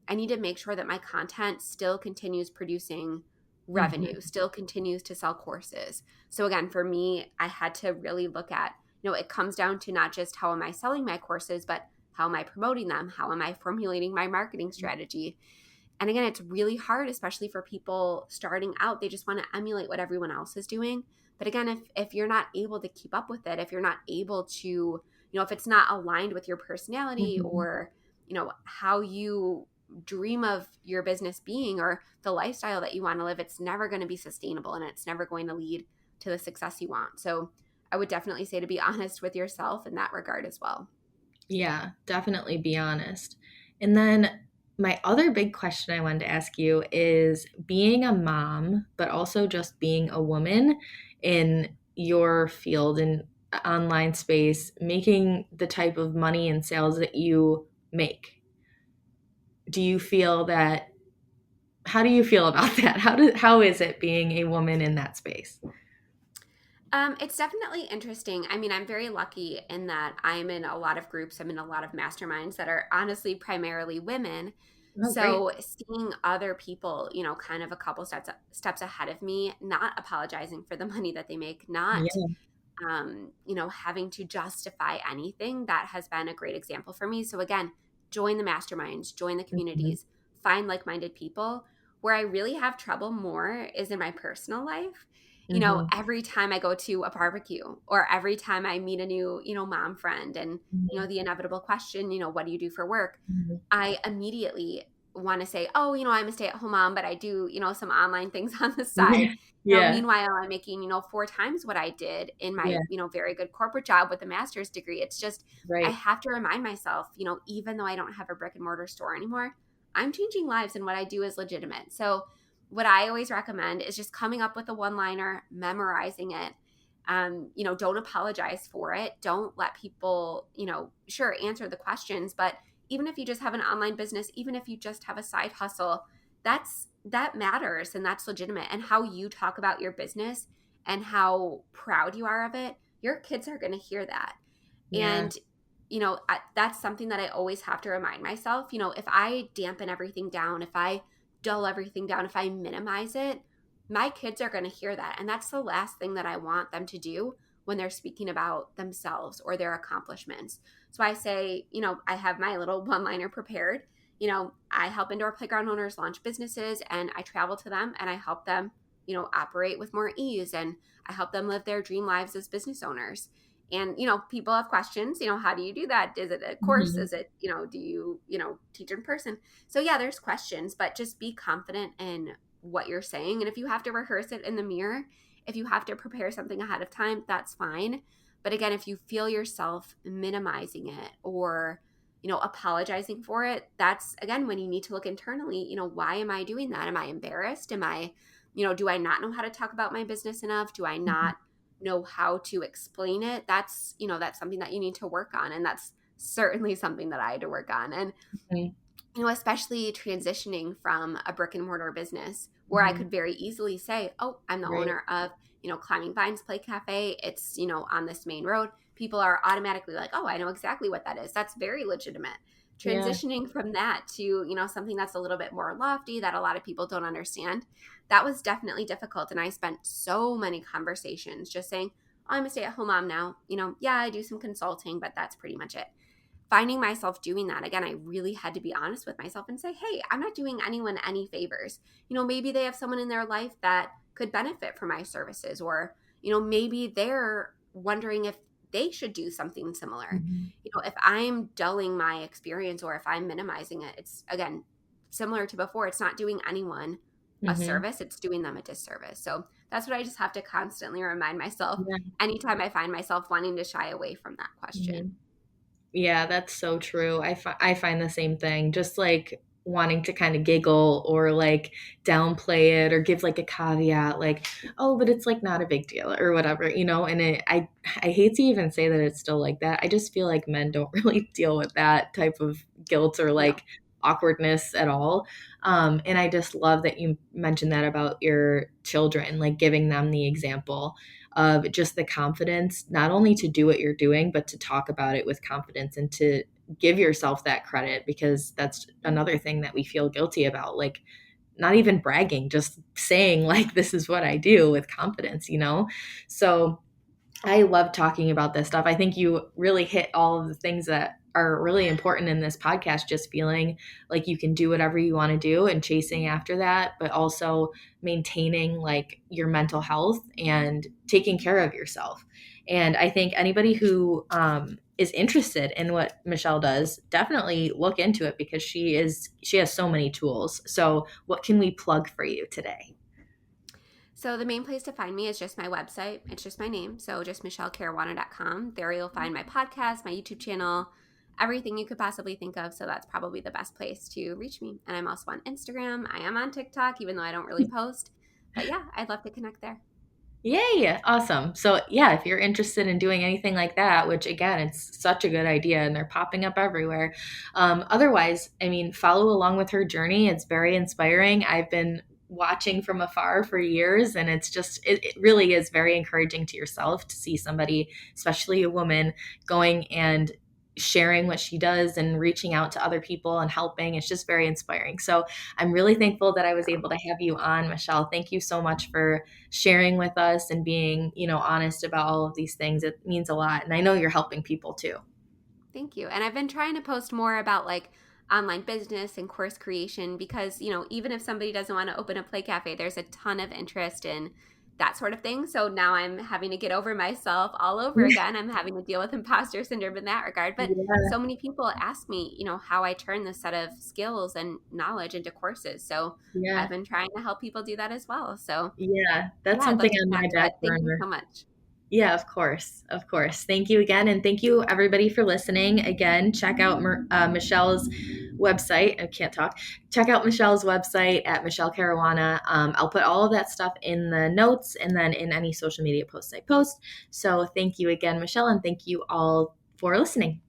I need to make sure that my content still continues producing revenue, Mm-hmm. still continues to sell courses. So again, for me, I had to really look at, it comes down to not just how am I selling my courses, but how am I promoting them? How am I formulating my marketing strategy? And again, it's really hard, especially for people starting out. They just want to emulate what everyone else is doing. But again, if you're not able to keep up with it, if you're not able to, if it's not aligned with your personality Mm-hmm. or, how you dream of your business being or the lifestyle that you want to live, it's never going to be sustainable and it's never going to lead to the success you want. So I would definitely say to be honest with yourself in that regard as well. Yeah, definitely be honest. And then my other big question I wanted to ask you is being a mom, but also just being a woman in your field and online space, making the type of money and sales that you make. Do you feel that how do you feel about that? How is it being a woman in that space? It's definitely interesting. I mean, I'm very lucky in that I'm in a lot of groups, I'm in a lot of masterminds that are honestly primarily women. Oh, great. So seeing other people, kind of a couple steps ahead of me, not apologizing for the money that they make, not Yeah. having to justify anything, that has been a great example for me. So again, join the masterminds, join the Mhm. communities, find like-minded people. Where I really have trouble more is in my personal life. Mhm. Every time I go to a barbecue or every time I meet a new, mom friend and, Mhm. the inevitable question, what do you do for work? Mhm. I immediately want to say, oh, I'm a stay-at-home mom, but I do, some online things on the side. Yeah. Yeah. Meanwhile, I'm making, four times what I did in my, Yeah. very good corporate job with a master's degree. It's just, I Right. have to remind myself, even though I don't have a brick and mortar store anymore, I'm changing lives and what I do is legitimate. So what I always recommend is just coming up with a one-liner, memorizing it. Don't apologize for it. Don't let people, sure, answer the questions, but even if you just have an online business, even if you just have a side hustle, that matters and that's legitimate. And how you talk about your business and how proud you are of it, your kids are going to hear that. Yeah. And that's something that I always have to remind myself. If I dampen everything down, if I dull everything down, if I minimize it, my kids are going to hear that. And that's the last thing that I want them to do when they're speaking about themselves or their accomplishments. So I say, I have my little one liner prepared. I help indoor playground owners launch businesses and I travel to them and I help them, operate with more ease and I help them live their dream lives as business owners. And, people have questions, how do you do that? Is it a course? Mhm. Is it, do you, teach in person? So yeah, there's questions, but just be confident in what you're saying. And if you have to rehearse it in the mirror, if you have to prepare something ahead of time, that's fine. But again, if you feel yourself minimizing it or, apologizing for it, that's again when you need to look internally, why am I doing that? Am I embarrassed? Am I, do I not know how to talk about my business enough? Do I Mhm. not know how to explain it? That's something that you need to work on. And that's certainly something that I had to work on. And Mhm. especially transitioning from a brick and mortar business where I Mhm. could very easily say, oh, I'm the Right. owner of, Climbing Vines Play Cafe. It's, on this main road. People are automatically like, oh, I know exactly what that is. That's very legitimate. Yeah. Transitioning from that to, something that's a little bit more lofty that a lot of people don't understand, that was definitely difficult. And I spent so many conversations just saying, oh, I'm a stay at home mom now. Yeah, I do some consulting, but that's pretty much it. Finding myself doing that again, I really had to be honest with myself and say, hey, I'm not doing anyone any favors. Maybe they have someone in their life that could benefit from my services, or maybe they're wondering if they should do something similar. Mhm. If I'm dulling my experience or if I'm minimizing it, it's again similar to before, it's not doing anyone a Mhm. service, it's doing them a disservice. So that's what I just have to constantly remind myself Yeah. anytime I find myself wanting to shy away from that question. Mhm. Yeah, that's so true. I find the same thing. Just like wanting to kind of giggle or like downplay it or give like a caveat like, "Oh, but it's like not a big deal," or whatever, and I hate to even say that it's still like that. I just feel like men don't really deal with that type of guilt or No. like awkwardness at all. And I just love that you mentioned that about your children, like giving them the example of just the confidence, not only to do what you're doing, but to talk about it with confidence and to give yourself that credit, because that's another thing that we feel guilty about. Like, not even bragging, just saying like, this is what I do with confidence, you know? So I love talking about this stuff. I think you really hit all of the things that are really important in this podcast, just feeling like you can do whatever you want to do and chasing after that, but also maintaining like your mental health and taking care of yourself. And I think anybody who is interested in what Michele does, definitely look into it, because she has so many tools. So what can we plug for you today? So the main place to find me is just my website. It's just my name. So just michelecaruana.com. There you'll find my podcast, my YouTube channel, everything you could possibly think of. So that's probably the best place to reach me. And I'm also on Instagram. I am on TikTok, even though I don't really post. But yeah, I'd love to connect there. Yay! Awesome. So yeah, if you're interested in doing anything like that, which again, it's such a good idea and they're popping up everywhere. Otherwise, I mean, follow along with her journey. It's very inspiring. I've been watching from afar for years, and it really is very encouraging to yourself to see somebody, especially a woman, going and sharing what she does and reaching out to other people and helping. It's just very inspiring. So I'm really thankful that I was able to have you on, Michele. Thank you so much for sharing with us and being, honest about all of these things. It means a lot. And I know you're helping people too. Thank you. And I've been trying to post more about like online business and course creation because, even if somebody doesn't want to open a play cafe, there's a ton of interest in that sort of thing. So now I'm having to get over myself all over again. I'm having to deal with imposter syndrome in that regard. But Yeah. so many people ask me, how I turn this set of skills and knowledge into courses. So Yeah. I've been trying to help people do that as well. So Yeah. That's yeah, I'd love something to on my connect, back but thank you burner. so much. Yeah, of course. Of course. Thank you again. And thank you, everybody, for listening. Again, check out Michele's website. I can't talk. Check out Michele's website at Michele Caruana. I'll put all of that stuff in the notes and then in any social media posts I post. So thank you again, Michele, and thank you all for listening.